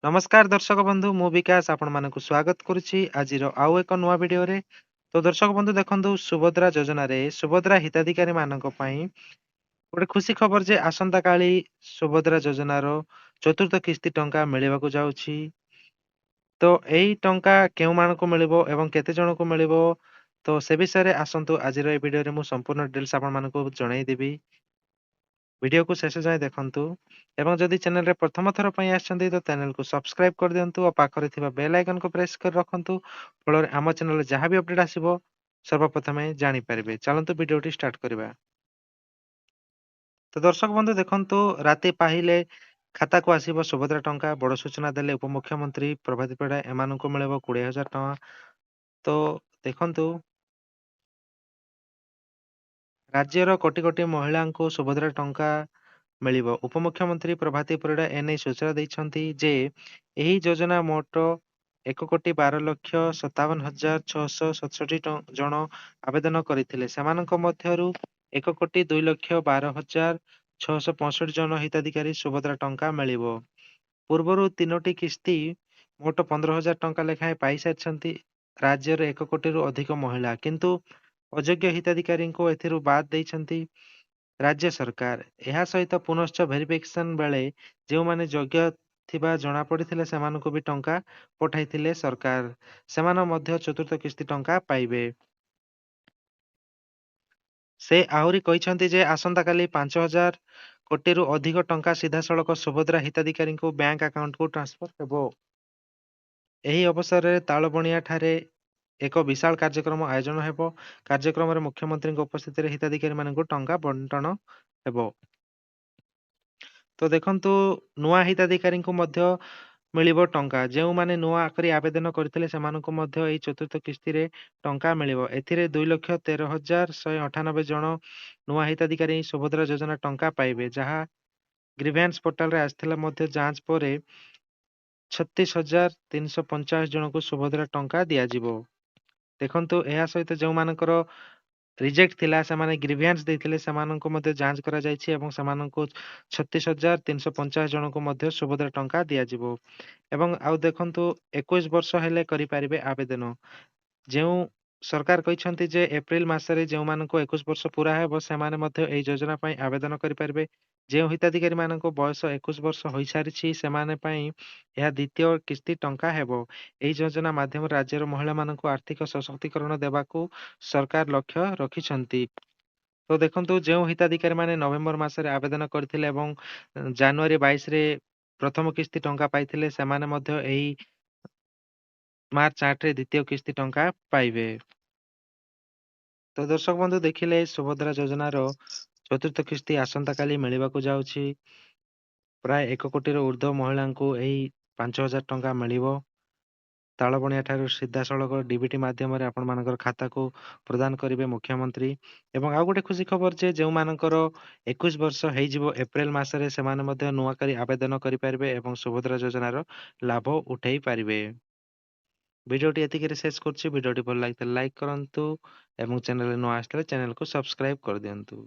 ନମସ୍କାର ଦର୍ଶକ ବନ୍ଧୁ, ମୁଁ ବିକାଶ ଆପଣମାନଙ୍କୁ ସ୍ୱାଗତ କରୁଛି ଆଜିର ଆଉ ଏକ ନୂଆ ଭିଡିଓରେ। ତ ଦର୍ଶକ ବନ୍ଧୁ ଦେଖନ୍ତୁ, ସୁଭଦ୍ରା ଯୋଜନାରେ ସୁଭଦ୍ରା ହିତାଧିକାରୀ ମାନଙ୍କ ପାଇଁ ଗୋଟେ ଖୁସି ଖବର ଯେ ଆସନ୍ତାକାଲି ସୁଭଦ୍ରା ଯୋଜନାର ଚତୁର୍ଥ କିସ୍ତି ଟଙ୍କା ମିଳିବାକୁ ଯାଉଛି। ତ ଏଇ ଟଙ୍କା କେଉଁମାନଙ୍କୁ ମିଳିବ ଏବଂ କେତେ ଜଣଙ୍କୁ ମିଳିବ, ତ ସେ ବିଷୟରେ ଆସନ୍ତୁ ଆଜିର এই ଭିଡିଓରେ ମୁଁ ସମ୍ପୂର୍ଣ୍ଣ ଡିଟେଲ୍ସ ଆପଣମାନଙ୍କୁ ଜଣାଇଦେବି। ଭିଡିଓକୁ ଶେଷ ଯାଏଁ ଦେଖନ୍ତୁ ଏବଂ ଯଦି ଚ୍ୟାନେଲରେ ପ୍ରଥମ ଥର ପାଇଁ ଆସିଛନ୍ତି ତ ଚ୍ୟାନେଲକୁ ସବସ୍କ୍ରାଇବ କରିଦିଅନ୍ତୁ ଓ ପାଖରେ ଥିବା ବେଲ୍ ଆଇକନକୁ ପ୍ରେସ୍ କରି ରଖନ୍ତୁ। ଫଳରେ ଆମ ଚ୍ୟାନେଲରେ ଯାହା ବି ଅପଡେଟ୍ ଆସିବ ସର୍ବପ୍ରଥମେ ଜାଣିପାରିବେ। ଚାଲନ୍ତୁ ଭିଡିଓଟି ଷ୍ଟାର୍ଟ କରିବା। ତ ଦର୍ଶକ ବନ୍ଧୁ ଦେଖନ୍ତୁ, ରାତି ପାହିଲେ ଖାତାକୁ ଆସିବ ସୁଭଦ୍ରା ଟଙ୍କା। ବଡ ସୂଚନା ଦେଲେ ଉପମୁଖ୍ୟମନ୍ତ୍ରୀ ପ୍ରଭାତୀ ପରିଡା। ଏମାନଙ୍କୁ ମିଳିବ 20,000 ଟଙ୍କା। ତ ଦେଖନ୍ତୁ, ରାଜ୍ୟର କୋଟି କୋଟି ମହିଳାଙ୍କୁ ସୁଭଦ୍ରା ଟଙ୍କା ମିଳିବ। ଉପମୁଖ୍ୟମନ୍ତ୍ରୀ ପ୍ରଭାତୀ ପରିଡା ଏନେଇ ସୂଚନା ଦେଇଛନ୍ତି ଯେ ଏହି ଯୋଜନା ମୋଟ 1,12,57,667 ଜଣ ଆବେଦନ କରିଥିଲେ। ସେମାନଙ୍କ ମଧ୍ୟରୁ 1,02,12,665 ଜଣ ହିତାଧିକାରୀ ସୁଭଦ୍ରା ଟଙ୍କା ମିଳିବ। ପୂର୍ବରୁ ତିନୋଟି କିସ୍ତି ମୋଟ 15,000 ଟଙ୍କା ଲେଖାଏଁ ପାଇସାରିଛନ୍ତି ରାଜ୍ୟର 1 କୋଟିରୁ ଅଧିକ ମହିଳା। କିନ୍ତୁ ଅଯୋଗ୍ୟ ହିତାଧିକାରୀଙ୍କୁ ଏଥିରୁ ବାଦ୍ ଦେଇଛନ୍ତି ରାଜ୍ୟ ସରକାର। ଏହା ସହିତ ପୁନଶ୍ଚ ଭେରିଫିକେସନ ବେଳେ ଯେଉଁମାନେ ଯୋଗ୍ୟ ଥିବା ଜଣାପଡିଥିଲେ ସେମାନଙ୍କୁ ବି ଟଙ୍କା ପଠାଇଥିଲେ ସରକାର। ସେମାନେ ମଧ୍ୟ ଚତୁର୍ଥ କିସ୍ତି ଟଙ୍କା ପାଇବେ। ସେ ଆହୁରି କହିଛନ୍ତି ଯେ ଆସନ୍ତାକାଲି 5,000 କୋଟିରୁ ଅଧିକ ଟଙ୍କା ସିଧାସଳଖ ସୁଭଦ୍ରା ହିତାଧିକାରୀଙ୍କୁ ବ୍ୟାଙ୍କ ଆକାଉଣ୍ଟକୁ ଟ୍ରାନ୍ସଫର ହେବ। ଏହି ଅବସରରେ ତାଳବଣିଆ ଠାରେ ଏକ ବିଶାଳ କାର୍ଯ୍ୟକ୍ରମ ଆୟୋଜନ ହେବ। କାର୍ଯ୍ୟକ୍ରମରେ ମୁଖ୍ୟମନ୍ତ୍ରୀଙ୍କ ଉପସ୍ଥିତିରେ ହିତାଧିକାରୀମାନଙ୍କୁ ଟଙ୍କା ବଣ୍ଟନ ହେବ। ତ ଦେଖନ୍ତୁ, ନୂଆ ହିତାଧିକାରୀଙ୍କୁ ମଧ୍ୟ ମିଳିବ ଟଙ୍କା। ଯେଉଁମାନେ ନୂଆ କରି ଆବେଦନ କରିଥିଲେ ସେମାନଙ୍କୁ ମଧ୍ୟ ଏହି ଚତୁର୍ଥ କିସ୍ତିରେ ଟଙ୍କା ମିଳିବ। ଏଥିରେ 2,13,198 ଜଣ ନୂଆ ହିତାଧିକାରୀ ସୁଭଦ୍ରା ଯୋଜନା ଟଙ୍କା ପାଇବେ, ଯାହା ଗ୍ରିଭାନ୍ସ ପୋର୍ଟାଲରେ ଆସିଥିଲା। ମଧ୍ୟ ଯାଞ୍ଚ ପରେ 36,350 ଜଣଙ୍କୁ ସୁଭଦ୍ରା ଟଙ୍କା ଦିଆଯିବ। ଦେଖନ୍ତୁ, ଏହା ସହିତ ଯେଉଁମାନଙ୍କର ରିଜେକ୍ଟ ଥିଲା, ସେମାନେ ଗ୍ରିଭିଆନ୍ସ ଦେଇଥିଲେ, ସେମାନଙ୍କୁ ମଧ୍ୟ ଯାଞ୍ଚ କରାଯାଇଛି ଏବଂ ସେମାନଙ୍କୁ 36,350 ଜଣଙ୍କୁ ମଧ୍ୟ ସୁଭଦ୍ରା ଟଙ୍କା ଦିଆଯିବ। ଏବଂ ଆଉ ଦେଖନ୍ତୁ, 21 ବର୍ଷ ହେଲେ କରିପାରିବେ ଆବେଦନ। ଯେଉଁ ସରକାର କହିଛନ୍ତି ଯେ ଏପ୍ରିଲ ମାସରେ ଯେଉଁମାନଙ୍କୁ 21 ବର୍ଷ ପୁରା ହେବ ସେମାନେ ମଧ୍ୟ ଏହି ଯୋଜନା ପାଇଁ ଆବେଦନ କରିପାରିବେ। ଯେଉଁ ହିତାଧିକାରୀ ମାନଙ୍କ ବୟସ 21 ବର୍ଷ ହୋଇସାରିଛି ସେମାନେ ପାଇଁ ଏହା ଦ୍ୱିତୀୟ କିସ୍ତି ଟଙ୍କା ହେବ। ଏହି ଯୋଜନା ମାଧ୍ୟମରେ ରାଜ୍ୟର ମହିଳାମାନଙ୍କୁ ଆର୍ଥିକ ସଶକ୍ତିକରଣ ଦେବାକୁ ସରକାର ଲକ୍ଷ୍ୟ ରଖିଛନ୍ତି। ତ ଦେଖନ୍ତୁ, ଯେଉଁ ହିତାଧିକାରୀ ମାନେ ନଭେମ୍ବର ମାସରେ ଆବେଦନ କରିଥିଲେ ଏବଂ ଜାନୁଆରୀ 22ରେ ପ୍ରଥମ କିସ୍ତି ଟଙ୍କା ପାଇଥିଲେ, ସେମାନେ ମଧ୍ୟ ଏହି ମାର୍ଚ୍ଚ 8ରେ ଦ୍ୱିତୀୟ କିସ୍ତି ଟଙ୍କା ପାଇବେ। ତ ଦର୍ଶକ ବନ୍ଧୁ ଦେଖିଲେ, ସୁଭଦ୍ରା ଯୋଜନାର ଚତୁର୍ଥ କିସ୍ତି ଆସନ୍ତାକାଲି ମିଳିବାକୁ ଯାଉଛି। ପ୍ରାୟ 1 କୋଟିର ଉର୍ଦ୍ଧ୍ୱ ମହିଳାଙ୍କୁ ଏହି 5,000 ଟଙ୍କା ମିଳିବ। ତାଳବଣିଆ ଠାରୁ ସିଧାସଳଖ ଡିବିଟି ମାଧ୍ୟମରେ ଆପଣମାନଙ୍କର ଖାତାକୁ ପ୍ରଦାନ କରିବେ ମୁଖ୍ୟମନ୍ତ୍ରୀ। ଏବଂ ଆଉ ଗୋଟେ ଖୁସି ଖବର ଯେ ଯେଉଁମାନଙ୍କର 21 ବର୍ଷ ହେଇଯିବ ଏପ୍ରିଲ ମାସରେ, ସେମାନେ ମଧ୍ୟ ନୂଆ କରି ଆବେଦନ କରିପାରିବେ ଏବଂ ସୁଭଦ୍ରା ଯୋଜନାର ଲାଭ ଉଠାଇ ପାରିବେ। ଭିଡିଓଟି ଏତିକିରେ ଶେଷ କରୁଛି। ଭିଡିଓଟି ଭଲ ଲାଗିଥିଲେ ଲାଇକ୍ କରନ୍ତୁ ଏବଂ ଚ୍ୟାନେଲରେ ନୂଆ ଆସିଥିଲେ ଚ୍ୟାନେଲକୁ ସବସ୍କ୍ରାଇବ କରିଦିଅନ୍ତୁ।